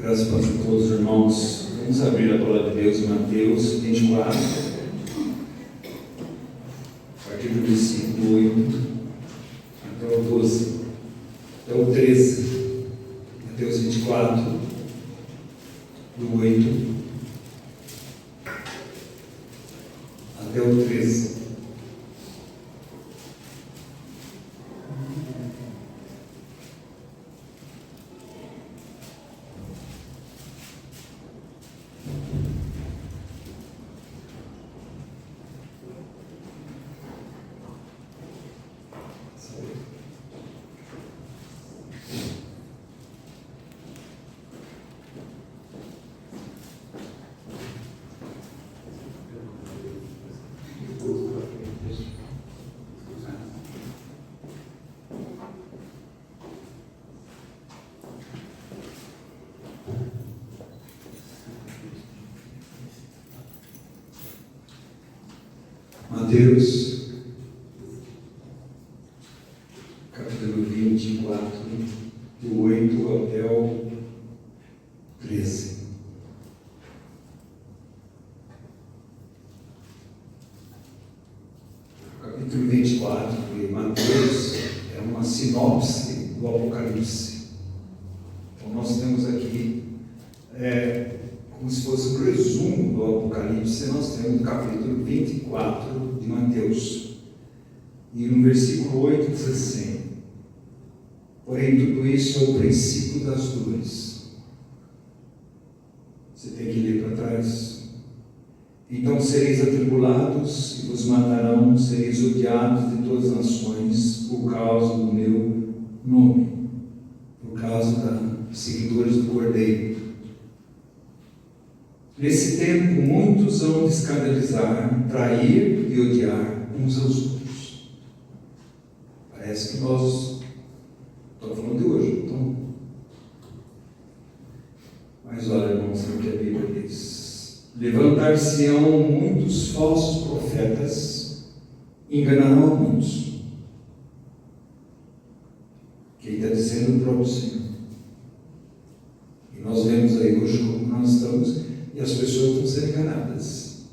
Graças a todos os irmãos. Vamos abrir a palavra de Deus em Mateus 24, a partir do versículo 8 até o 12, até o 13. Mateus 24, do 8 até o 13. Mateus, capítulo 24, do 8 até o 13. Capítulo 24 de Mateus é uma sinopse do Apocalipse. Então nós temos aqui, como se fosse um resumo do Apocalipse, nós temos o capítulo 24 de Mateus. E no versículo 8 diz assim: porém tudo isso é o princípio das dores. Você tem que ler para trás. Então sereis atribulados e vos matarão, sereis odiados de todas as nações por causa do meu nome, por causa dos seguidores do Cordeiro. Nesse tempo, muitos vão escandalizar, trair e odiar uns aos outros. Parece que nós estamos falando de hoje, então. Mas olha, irmãos, o que a Bíblia diz: levantar-se-ão muitos falsos profetas, enganarão a muitos. Quem está dizendo o próprio Senhor. E nós vemos aí hoje como nós estamos. E as pessoas estão sendo enganadas.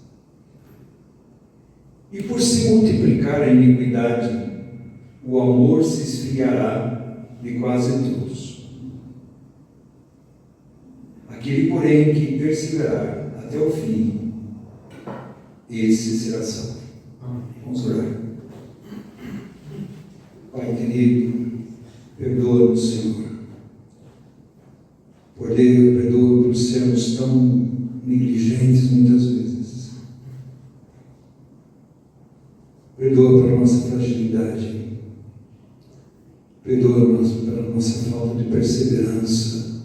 E por se multiplicar a iniquidade, o amor se esfriará de quase todos. Aquele, porém, que perseverar até o fim, esse será salvo. Vamos orar. Pai querido, perdoa-nos, Senhor. Perdoa por sermos tão negligentes muitas vezes. Perdoa pela nossa fragilidade. Perdoa-nos pela nossa falta de perseverança.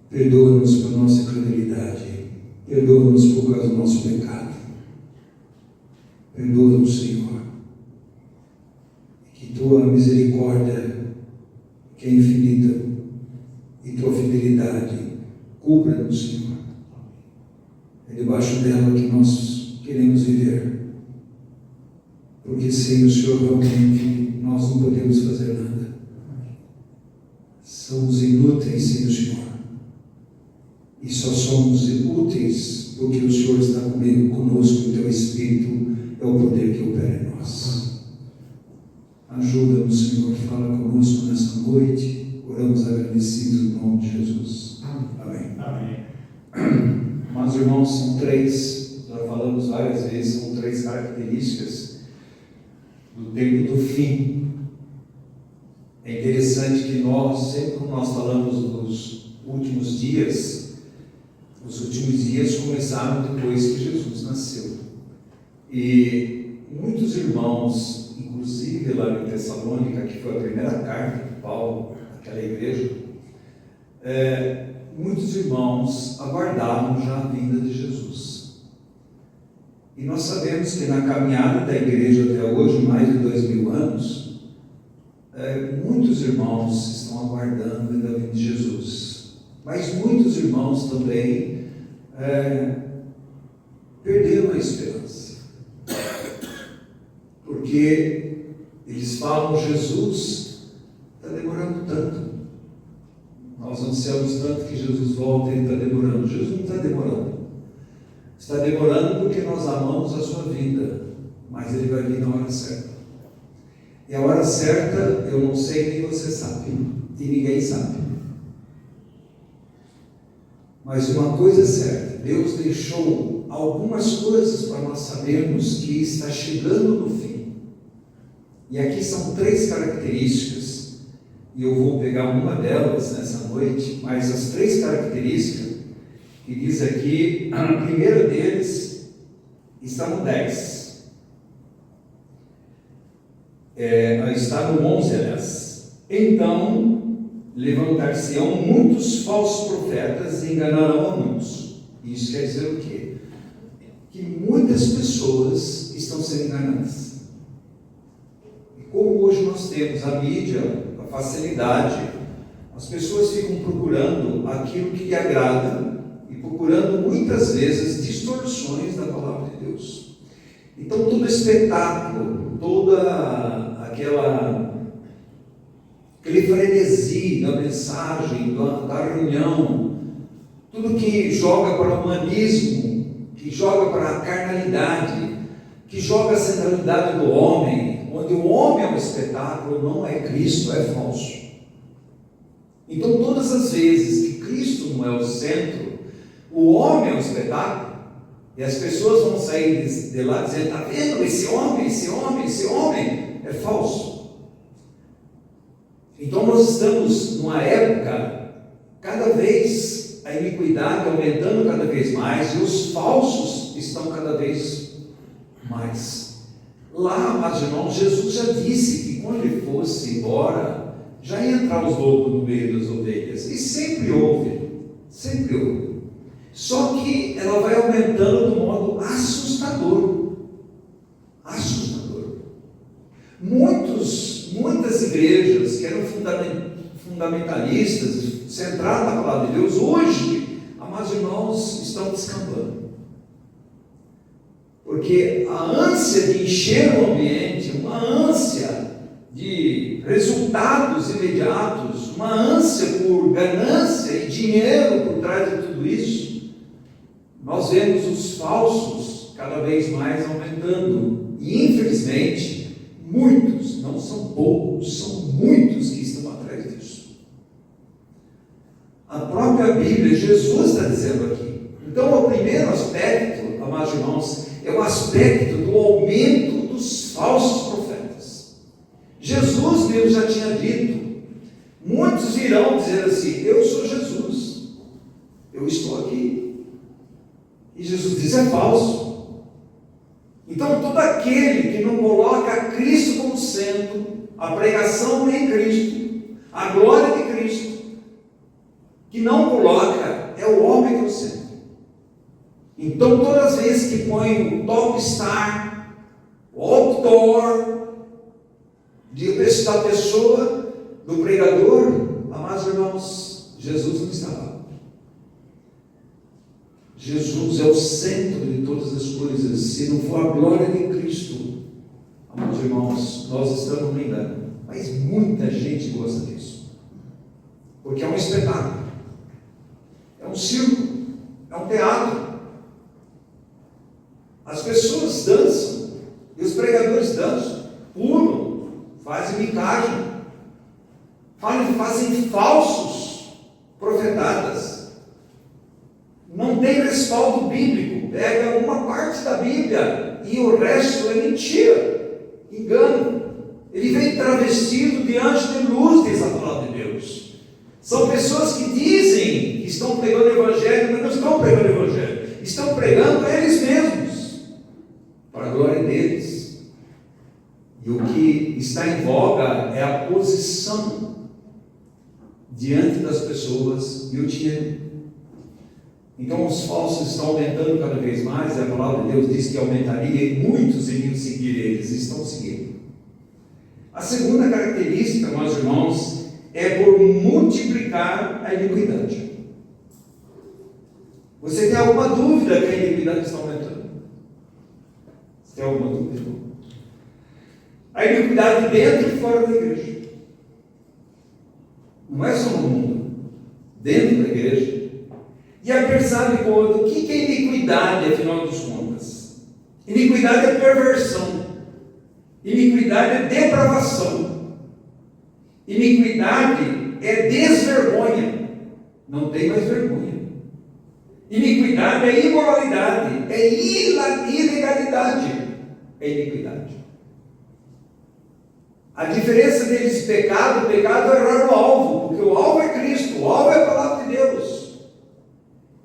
Perdoa-nos pela nossa crueldade. Perdoa-nos por causa do nosso pecado. Perdoa-nos, Senhor. Que tua misericórdia, que é infinita, e tua fidelidade cubra-nos, Senhor. É debaixo dela que nós queremos viver, porque sem o Senhor realmente nós não podemos fazer nada. Somos inúteis sem o Senhor, e só somos úteis porque o Senhor está conosco. O teu Espírito é o poder que opera em nós. Ajuda-nos, Senhor, fala conosco nessa noite. Oramos agradecidos no nome de Jesus. Amém. Amém. Mas, irmãos, são três, já falamos várias vezes, são três características do tempo do fim. É interessante que nós, sempre que nós falamos dos últimos dias, os últimos dias começaram depois que Jesus nasceu. E muitos irmãos, inclusive lá em Tessalônica, que foi a primeira carta de Paulo, aquela igreja, muitos irmãos aguardavam já a vinda de Jesus. E nós sabemos que na caminhada da igreja até hoje, mais de 2000 anos, muitos irmãos estão aguardando a vinda de Jesus. Mas muitos irmãos também perderam a esperança. Porque eles falam: Jesus está demorando tanto. Nós Nós ansiamos tanto que Jesus volte e ele está demorando. Jesus não está demorando. Está demorando porque nós amamos a sua vida, mas ele vai vir na hora certa. E a hora certa eu não sei nem você sabe, e ninguém sabe. Mas uma coisa é certa, Deus deixou algumas coisas para nós sabermos que está chegando no fim. E aqui são 3 características, e eu vou pegar uma delas nessa noite, mas as 3 características que diz aqui, a primeira deles está no 10. Está no 11, aliás. Então, levantar-se-ão muitos falsos profetas e enganarão a muitos. Isso quer dizer o quê? Que muitas pessoas estão sendo enganadas. E como hoje nós temos a mídia, a facilidade, as pessoas ficam procurando aquilo que lhe agrada e procurando muitas vezes distorções da palavra de Deus. Então todo espetáculo, toda aquele frenesi da mensagem, da reunião, tudo que joga para o humanismo, que joga para a carnalidade, que joga a centralidade do homem, onde o homem é um espetáculo, não é Cristo, é falso. Então todas as vezes que Cristo não é o centro, o homem é um espetáculo, e as pessoas vão sair de lá dizendo: está vendo, esse homem é falso. Então nós estamos numa época, cada vez a iniquidade aumentando cada vez mais, e os falsos estão cada vez mais. Lá, mas irmãos, Jesus já disse que quando ele fosse embora, já ia entrar os lobos no meio das ovelhas, e sempre houve. Só que ela vai aumentando de um modo assustador. Muitas igrejas que eram fundamentalistas, centradas na palavra de Deus, hoje, amados irmãos, estão descambando. Porque a ânsia de encher o ambiente, uma ânsia de resultados imediatos, uma ânsia por ganância e dinheiro por trás de tudo isso, nós vemos os falsos cada vez mais aumentando. E infelizmente, muitos, não são poucos, são muitos que estão atrás disso. A própria Bíblia, Jesus está dizendo aqui. Então, o primeiro aspecto, amados irmãos, é o aspecto do aumento dos falsos profetas. Jesus mesmo já tinha dito: muitos virão dizer assim: eu sou Jesus, eu estou aqui. E Jesus diz: é falso. Então todo aquele que não coloca Cristo como centro, a pregação em Cristo, a glória de Cristo, que não coloca, é o homem que é o centro. Então todas as vezes que põe o top star, o outdoor da pessoa, do pregador, amados irmãos, Jesus não está lá. Jesus é o centro de todas as coisas. Se não for a glória de Cristo, amados irmãos, nós estamos no engano. Mas muita gente gosta disso, porque é um espetáculo, é um circo, é um teatro. As pessoas dançam, e os pregadores dançam, pulam, fazem micagem, fazem falsos profetadas. Não tem respaldo bíblico, pega uma parte da Bíblia e o resto é mentira, engano. Ele vem travestido diante de luz, diz a palavra de Deus. São pessoas que dizem que estão pregando o Evangelho, mas não estão pregando o Evangelho, estão pregando eles mesmos, para a glória deles. E o que está em voga é a posição diante das pessoas e o dinheiro. Então os falsos estão aumentando cada vez mais, e a palavra de Deus diz que aumentaria e muitos iriam seguir eles, estão seguindo. A segunda característica, meus irmãos, é por multiplicar a iniquidade. Você tem alguma dúvida que a iniquidade está aumentando? Você tem alguma dúvida? A iniquidade dentro e fora da igreja. Não é só no mundo. dentro da igreja. E a pensar de conta, o que é iniquidade, afinal de contas? Iniquidade é perversão. Iniquidade é depravação. Iniquidade é desvergonha. Não tem mais vergonha. Iniquidade é imoralidade, é ilegalidade, é iniquidade. A diferença deles pecado é errar o alvo, porque o alvo é Cristo, o alvo é a palavra de Deus.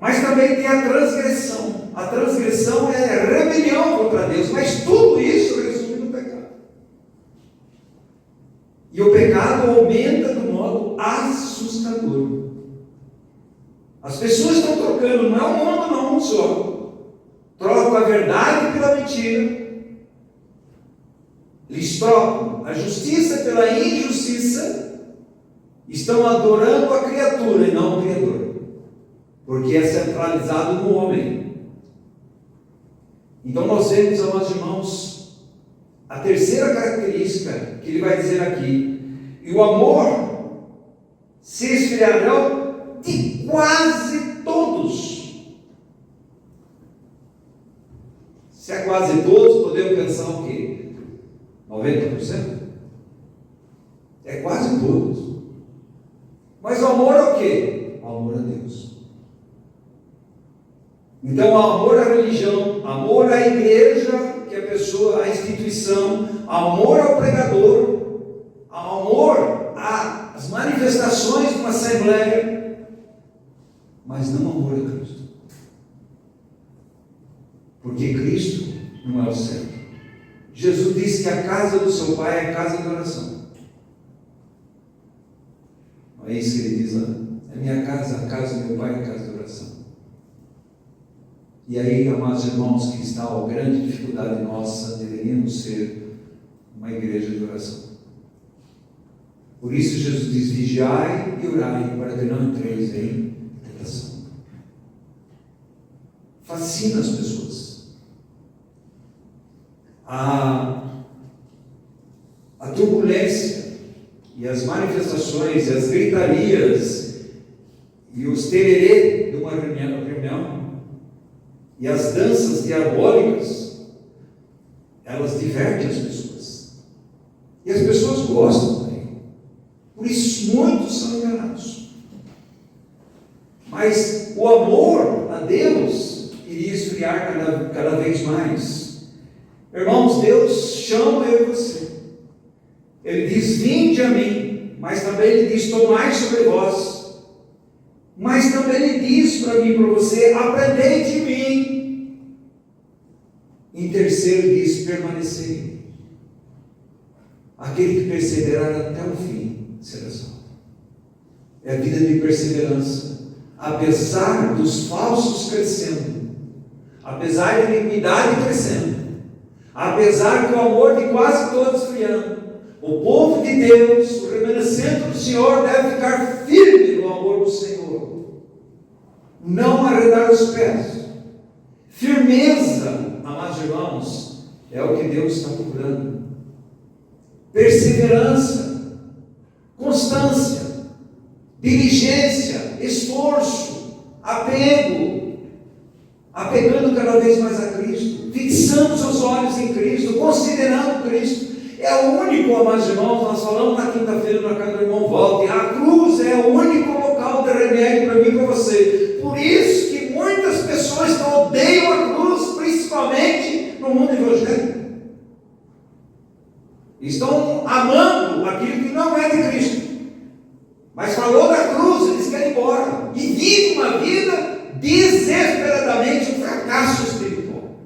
Mas também tem a transgressão. A transgressão é rebelião contra Deus, mas tudo isso resume no pecado. E o pecado aumenta de um modo assustador. As pessoas estão trocando, não é um mundo, não é um só. Trocam a verdade pela mentira. Eles trocam a justiça pela injustiça. Estão adorando a criatura e não o Criador. Porque é centralizado no homem. Então nós vemos, amados irmãos, a terceira característica que ele vai dizer aqui. E o amor se esfriará de quase todos. Se é quase todos, podemos pensar o quê? 90%? É quase todos. Mas o amor é o quê? O amor a Deus. Então, amor à religião, amor à igreja, que é a pessoa, a instituição, amor ao pregador, amor às manifestações de uma assembleia, mas não amor a Cristo. Porque Cristo não é o centro. Jesus disse que a casa do seu Pai é a casa de oração. Não é isso que ele diz lá? A minha casa, a casa do meu Pai é a casa de oração. E aí, amados irmãos, que está a grande dificuldade nossa, deveríamos ser uma igreja de oração. Por isso Jesus diz, vigiai e orai, para que não entreis em tentação. Fascina as pessoas. A turbulência e as manifestações, e as gritarias e os tererê de uma reunião e as danças diabólicas, elas divertem as pessoas. E as pessoas gostam daí. Por isso muitos são enganados. Mas o amor a Deus iria esfriar cada vez mais. Irmãos, Deus chama eu e você. Ele diz, vinde a mim. Mas também Ele diz, tomai sobre vós. Mas também Ele diz para mim e para você, aprendei de mim. Em terceiro diz, permanecei. Aquele que perseverar até o fim será salvo. É a vida de perseverança. Apesar dos falsos crescendo, apesar da iniquidade crescendo, apesar do amor de quase todos esfriando, o povo de Deus, o remanescente do Senhor, deve ficar firme no amor do Senhor, não arredar os pés. Firmeza, amados irmãos, é o que Deus está procurando. Perseverança, constância, diligência, esforço, apegando cada vez mais a Cristo, fixando seus olhos em Cristo, considerando Cristo. É o único, amados irmãos, nós falamos na quinta-feira na casa do irmão Walter, a cruz é o único local de remédio para mim e para você. Por isso que muitas pessoas odeiam a cruz, principalmente no mundo evangélico. Estão amando aquilo que não é de Cristo. Mas falou da cruz, eles querem ir embora. E vive uma vida desesperadamente um fracasso espiritual.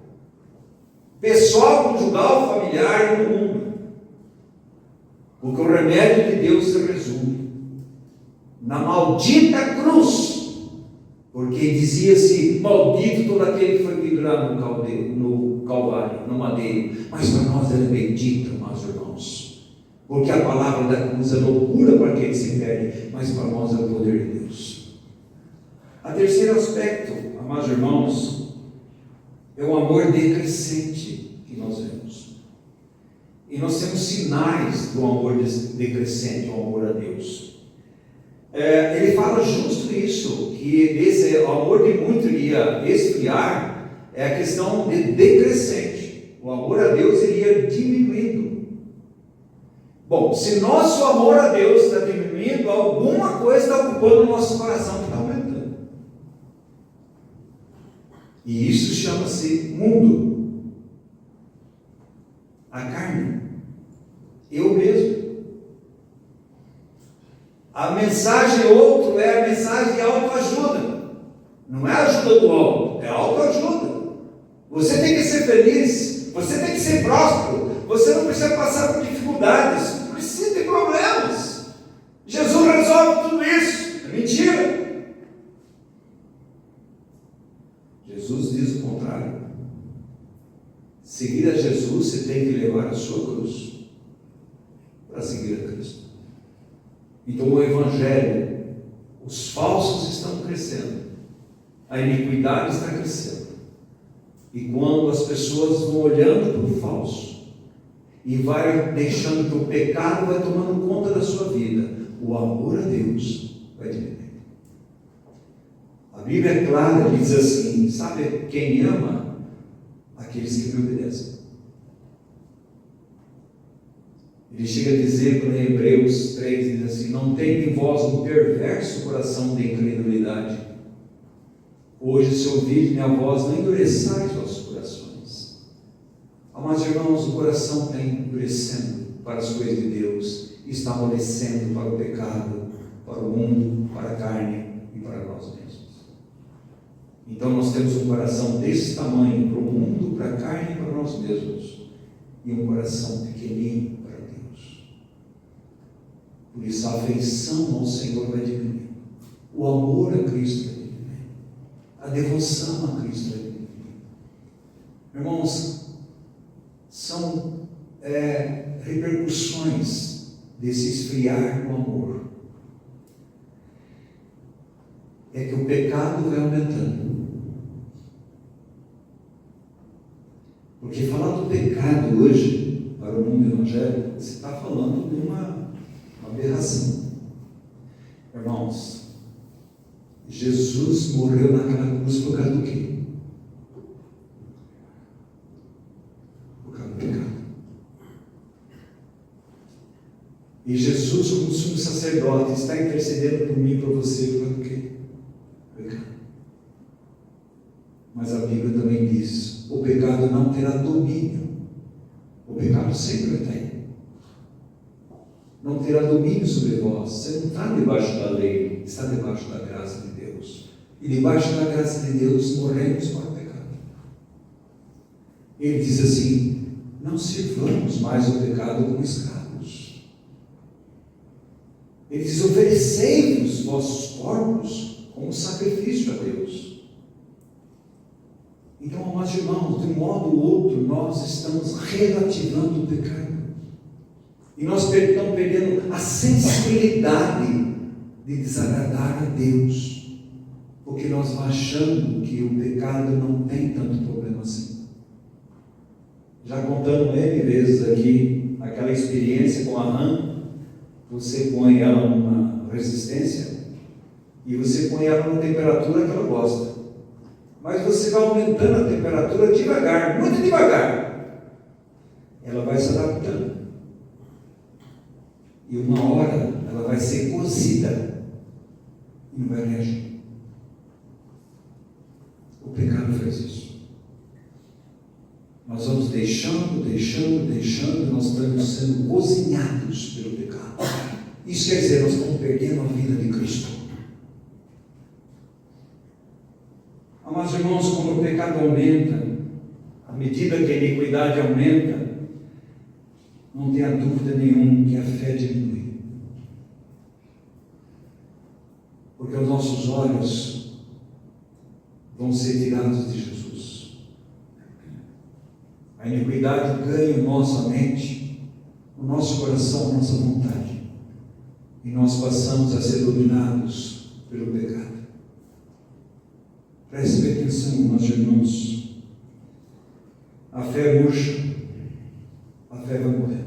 Pessoal, conjugal, familiar e no mundo. Porque o remédio de Deus se resume na maldita cruz. Porque dizia-se, maldito todo aquele que foi pendurado no Calvário, no madeiro. Mas para nós ele é bendito, meus irmãos. Porque a palavra da cruz é loucura para quem se perde, mas para nós é o poder de Deus. O terceiro aspecto, amados irmãos, é o amor decrescente que nós vemos. E nós temos sinais do amor decrescente, o amor a Deus. ele fala justo isso, que esse amor de muito iria esfriar, é a questão de decrescente. O amor a Deus iria diminuindo. Bom, se nosso amor a Deus está diminuindo, alguma coisa está ocupando o nosso coração que está aumentando. E isso chama-se mundo. A carne. Eu mesmo. A mensagem outro é a mensagem de autoajuda. Não é ajuda do alto, é autoajuda. Você tem que ser feliz, você tem que ser próspero, você não precisa passar por dificuldades, não precisa ter problemas. Jesus resolve tudo isso. É mentira. Jesus diz o contrário. Seguir a Jesus, você tem que levar a sua cruz para seguir a Cristo. Então o Evangelho, os falsos estão crescendo, a iniquidade está crescendo, e quando as pessoas vão olhando para o falso, e vai deixando que o pecado vai tomando conta da sua vida, o amor a Deus vai diminuir. A Bíblia é clara, diz assim, sabe quem ama? Aqueles que me obedecem. Ele chega a dizer, quando em Hebreus 3, diz assim, não tem em vós um perverso coração de incredulidade. Hoje, se ouvirem minha voz, não endureçais vossos corações. Amados irmãos, o coração está endurecendo para as coisas de Deus, está amolecendo para o pecado, para o mundo, para a carne e para nós mesmos. Então nós temos um coração desse tamanho para o mundo, para a carne e para nós mesmos, e um coração pequenino para Deus. Por isso a afeição ao Senhor vai diminuir, o amor a Cristo vai diminuir, a devoção a Cristo vai diminuir. Irmãos, são repercussões desse esfriar do amor. É que o pecado vai aumentando. Porque falar do pecado hoje, para o mundo evangélico, você está falando de uma aberração. Irmãos, Jesus morreu naquela cruz por causa do quê? Por causa do pecado. E Jesus, como sumo sacerdote, está intercedendo por mim e por você por causa do quê? Pecado. Mas a Bíblia também diz, o pecado não terá domínio. O pecado sempre tem. Não terá domínio sobre vós. Você não está debaixo da lei, está debaixo da graça de Deus. E debaixo da graça de Deus morremos para o pecado. Ele diz assim, não sirvamos mais o pecado como escravos. Ele diz, oferecei-vos vossos corpos como sacrifício a Deus. Então, amados irmãos, de um modo ou outro, nós estamos relativando o pecado. E nós estamos perdendo a sensibilidade de desagradar a Deus. Porque nós vamos achando que o pecado não tem tanto problema assim. Já contando N vezes aqui, aquela experiência com a rã, você põe ela numa resistência, e você põe ela na temperatura que ela gosta. Mas você vai aumentando a temperatura devagar, muito devagar. Ela vai se adaptando. E uma hora ela vai ser cozida e não vai reagir. O pecado faz isso. Nós vamos deixando, nós estamos sendo cozinhados pelo pecado. Isso quer dizer, nós estamos perdendo a vida de Cristo. Amados irmãos, como o pecado aumenta, à medida que a iniquidade aumenta, não tenha dúvida nenhuma que a fé diminui. Porque os nossos olhos vão ser tirados de Jesus. A iniquidade ganha nossa mente, o nosso coração, a nossa vontade. E nós passamos a ser dominados pelo pecado. Preste atenção, meus irmãos. A fé murcha, a fé vai morrer.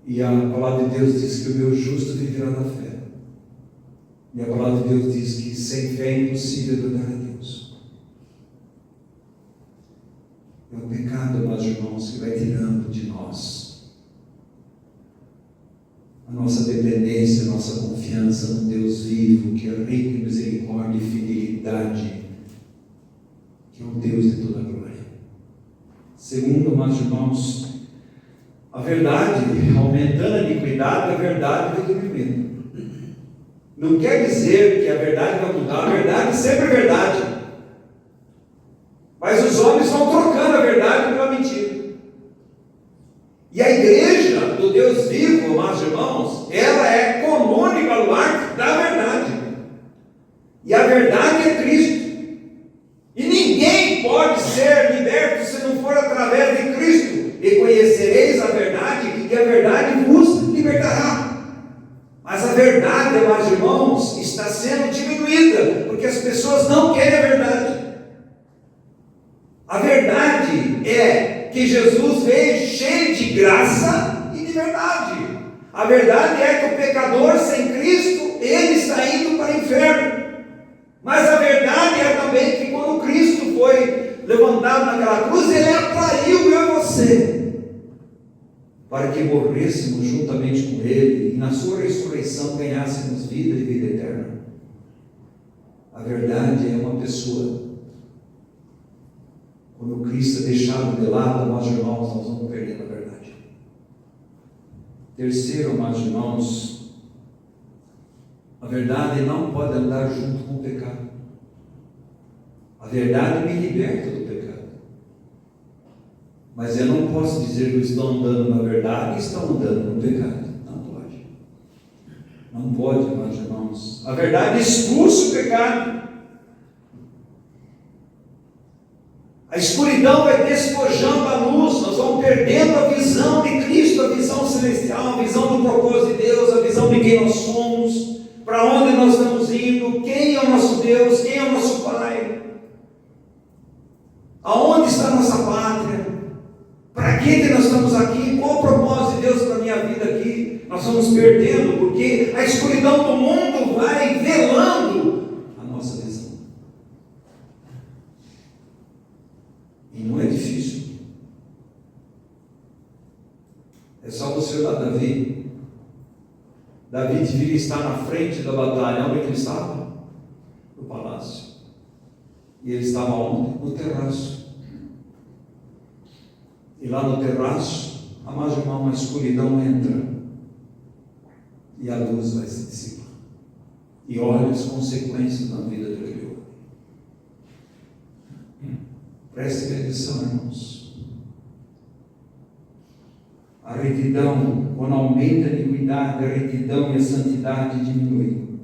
E a palavra de Deus diz que o meu justo viverá da fé. E a palavra de Deus diz que sem fé é impossível agradar a Deus. É o pecado, meus irmãos, que vai tirando de nós a nossa dependência, a nossa confiança no Deus vivo, que é rico em misericórdia e fidelidade, que é o Deus de toda a glória. Segundo, meus irmãos, a verdade, aumentando a iniquidade, a verdade vai diminuindo. Não quer dizer que a verdade vai mudar, a verdade sempre é verdade. Mas os homens vão trocando a verdade pela mentira. E a igreja do Deus vivo, meus irmãos, ela é coluna e baluarte da verdade. E a verdade é Cristo. E ninguém pode ser liberto se não for através de Cristo. E conhecereis a verdade, e a verdade vos libertará. Mas a verdade, meus irmãos, está sendo diminuída, porque as pessoas não querem a verdade. A verdade é que Jesus veio cheio de graça e de verdade. A verdade é que o pecador sem Cristo, ele está indo para o inferno. Mas a verdade é também que quando Cristo foi levantado naquela cruz, ele atraiu eu e você, para que morrêssemos juntamente com ele, e na sua ressurreição ganhássemos vida e vida eterna. A verdade é uma pessoa. Quando Cristo é deixado de lado, meus irmãos, nós vamos perdendo a verdade. Terceiro, meus irmãos, a verdade não pode andar junto com o pecado. A verdade me liberta do pecado. Mas eu não posso dizer que eu estou andando na verdade e estou andando no pecado. Não pode. Não pode, meus irmãos. A verdade expulsa o pecado. A escuridão vai despojando a luz. Nós vamos perdendo a visão de Cristo, a visão celestial, a visão do propósito de Deus, a visão de quem nós somos, para onde nós estamos indo, quem é o nosso Deus, quem é o nosso Pai, aonde está a nossa pátria, para que nós estamos aqui, qual o propósito de Deus para a minha vida aqui. Nós vamos perdendo, porque a escuridão do mundo vai velando a nossa visão. E não é difícil. É só você olhar Davi. Davi devia estar na frente da batalha. Onde ele estava? No palácio. E ele estava onde? No terraço. E lá no terraço, a mais irmão, a escuridão entra. E a luz vai se dissipar. E olha as consequências na vida daquele homem. Prestem atenção, irmãos. A retidão, quando aumenta a iniquidade, a retidão e a santidade diminuem.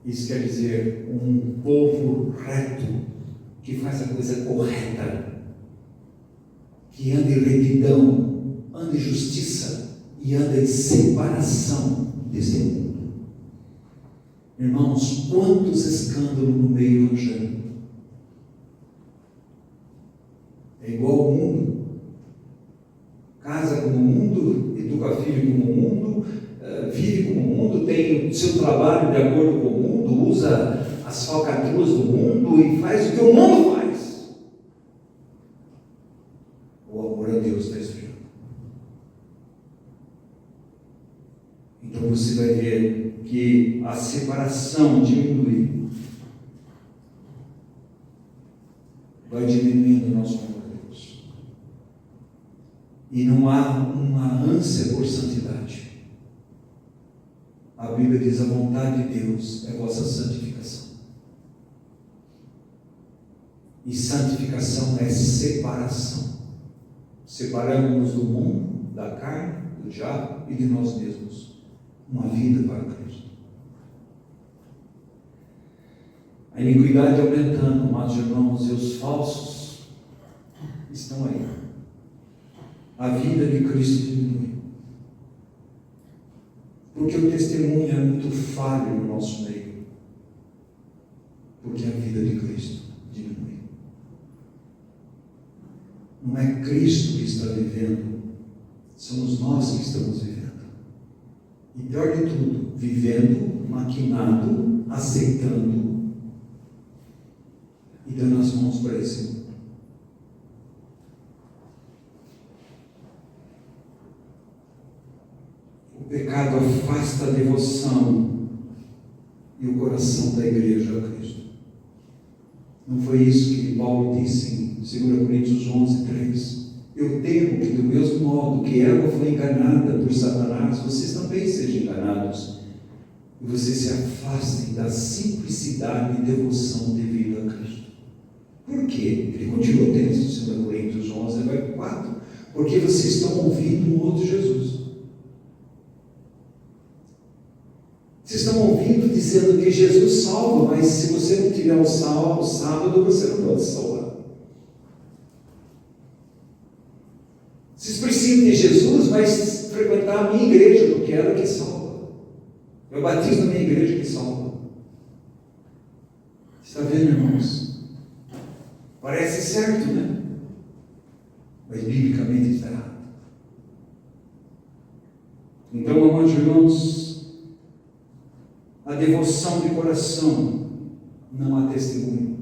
Isso quer dizer um povo reto, que faz a coisa correta, que anda em retidão, anda em justiça e anda em separação desse mundo. Irmãos, quantos escândalos no meio evangélico? É igual ao mundo. Casa como o mundo, educa filho como o mundo, vive como o mundo, tem o seu trabalho de acordo com o mundo, usa as falcatruas do mundo e faz o que o mundo faz. O amor a Deus está esfriando. Então você vai ver que a separação diminui. Vai diminuindo o nosso amor a Deus. E não há uma ânsia por santidade. A Bíblia diz: a vontade de Deus é vossa santificação. E santificação é separação. Separamos-nos do mundo, da carne, do diabo e de nós mesmos. Uma vida para Cristo. A iniquidade aumentando, amados irmãos, e os falsos estão aí. A vida de Cristo diminui. Porque o testemunho é muito falho no nosso meio. Porque a vida de Cristo diminui. Não é Cristo que está vivendo, somos nós que estamos vivendo. E pior de tudo, vivendo, maquinado, aceitando e dando as mãos para esse mundo. O pecado afasta a devoção e o coração da igreja a Cristo. Não foi isso que Paulo disse em 2 Coríntios 11:3. Eu temo que do mesmo modo que Eva foi enganada por Satanás, vocês também sejam enganados e vocês se afastem da simplicidade e devoção devida a Cristo. Por quê? Ele continua tendo isso em 2 Coríntios 11, vai 4. Porque vocês estão ouvindo um outro Jesus. Vocês estão ouvindo dizendo que Jesus salva, mas se você não tiver o sábado, você não pode salvar. Vocês precisam de Jesus, mas frequentar a minha igreja, porque é ela que salva. Eu batizo na minha igreja que salva. Você está vendo, irmãos? Parece certo, né? Mas biblicamente está errado. Então, amados irmãos, a devoção de coração não há testemunho.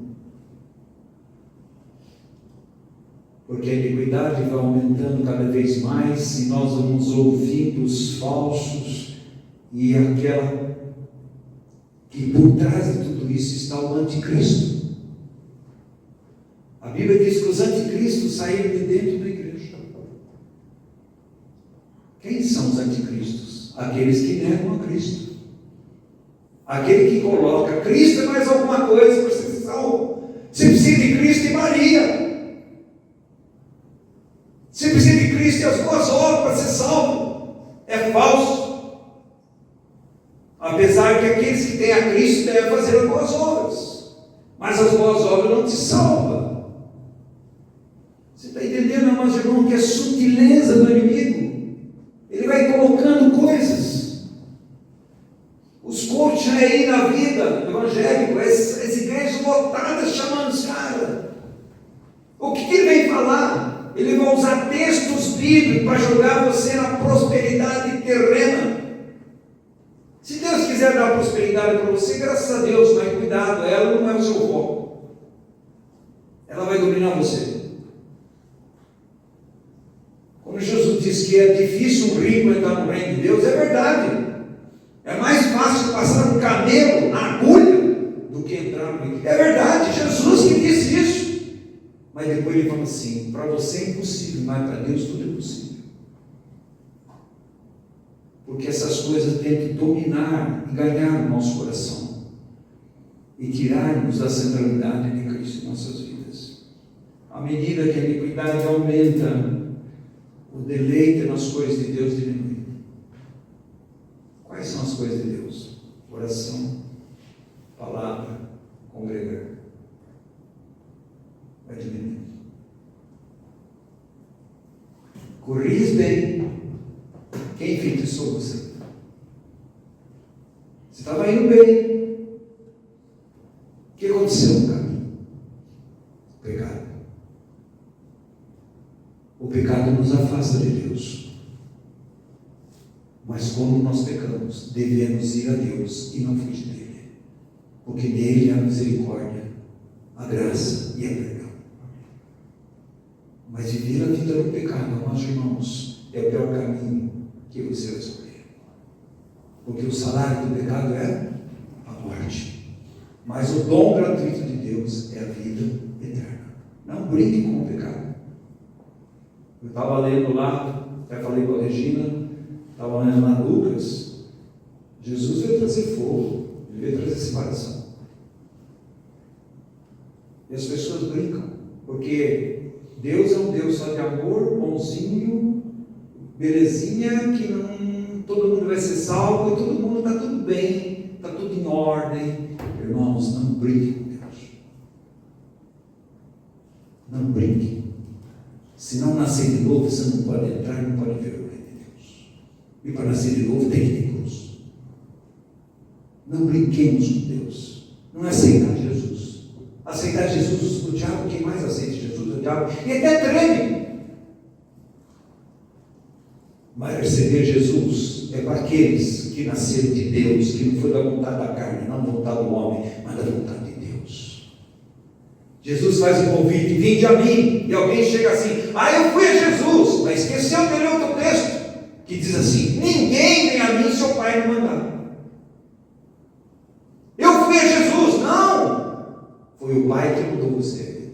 Porque a iniquidade vai aumentando cada vez mais e nós vamos ouvindo os falsos e aquela que por trás de tudo isso está o anticristo. A Bíblia diz que os anticristos saíram de dentro da igreja. Quem são os anticristos? Aqueles que negam a Cristo. Aquele que coloca Cristo é mais alguma coisa para ser salvo. Você precisa de Cristo e Maria. Você precisa de Cristo e as boas obras para ser salvo. É falso. Apesar que aqueles que têm a Cristo devem fazer as boas obras. Mas as boas obras não te salvam. Você está entendendo, irmãos e irmãos, que é sutileza do inimigo? Ele vai colocando coisas. Os coaches aí na vida evangélica, as igrejas lotadas chamando os caras. O que ele vem falar? Ele vai usar textos bíblicos para jogar você na prosperidade terrena. Se Deus quiser dar prosperidade para você, graças a Deus, mas cuidado, ela não é o seu foco. Ela vai dominar você. Quando Jesus diz que é difícil um rico entrar no reino de Deus, é verdade. É mais fácil passar um camelo na agulha do que entrar no reino. É verdade, Jesus que disse isso. Mas depois ele fala assim, para você é impossível, mas para Deus tudo é possível. Porque essas coisas têm que dominar e ganhar o nosso coração. E tirar-nos da centralidade de Cristo em nossas vidas. À medida que a iniquidade aumenta, o deleite nas coisas de Deus diminui. Quais são as coisas de Deus? Oração, palavra, congregar. Vai diminuir. Corris bem. Quem enfeitiçou você? Você estava indo bem. O que aconteceu no caminho? O pecado. O pecado nos afasta de Deus. Mas quando nós pecamos, devemos ir a Deus e não fugir dele. Porque nele há a misericórdia, a graça e a perdão. Mas viver a vida no pecado, amados irmãos, é o pior caminho que você vai escolher. Porque o salário do pecado é a morte. Mas o dom gratuito de Deus é a vida eterna. Não brinque com o pecado. Eu estava lendo lá, até falei com a Regina, estava lendo lá Lucas. Jesus veio trazer fogo, ele veio trazer separação. E as pessoas brincam, porque Deus é um Deus só de amor, bonzinho, belezinha, que não, todo mundo vai ser salvo e todo mundo está tudo bem, está tudo em ordem. Irmãos, não brinque com Deus. Não brinque. Se não nascer de novo, você não pode entrar e não pode ver o reino de Deus. E para nascer de novo tem que ter cruz. Não brinquemos com Deus. Não é aceitar Jesus. Aceitar Jesus, o diabo, quem mais aceita Jesus é o diabo, e até treme. Mas receber Jesus é para aqueles que nasceram de Deus, que não foi da vontade da carne, não da vontade do homem, mas da vontade de Deus. Jesus faz um convite: vinde a mim. E alguém chega assim: eu fui a Jesus, mas esqueceu de ler outro texto que diz assim: ninguém vem a mim se o Pai me mandar. Eu fui a Jesus. Não, foi o Pai que mandou você.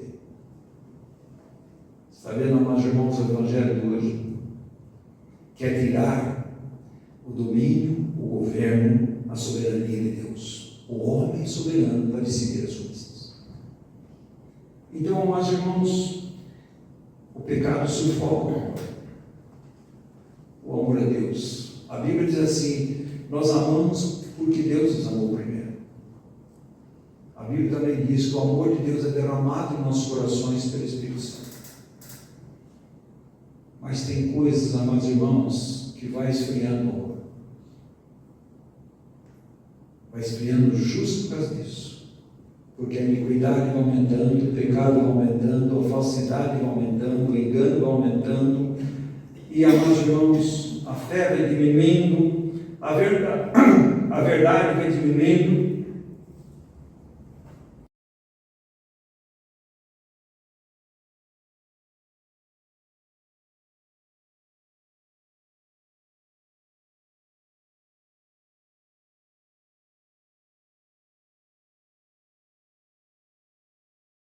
Está vendo, amados irmãos, o Evangelho de hoje quer tirar o domínio, o governo, a soberania de Deus. O homem soberano para decidir as coisas. Então, amados irmãos, o pecado sufoca o amor a Deus. A Bíblia diz assim: nós amamos porque Deus nos amou primeiro. A Bíblia também diz que o amor de Deus é derramado em nossos corações pelo Espírito Santo. Mas tem coisas, amados irmãos, que vai esfriando o amor. Vai esfriando justo por causa disso. Porque a iniquidade vai aumentando, o pecado vai aumentando, a falsidade vai aumentando, o engano vai aumentando. E, amados irmãos, a fé vai diminuindo, a verdade vai diminuindo.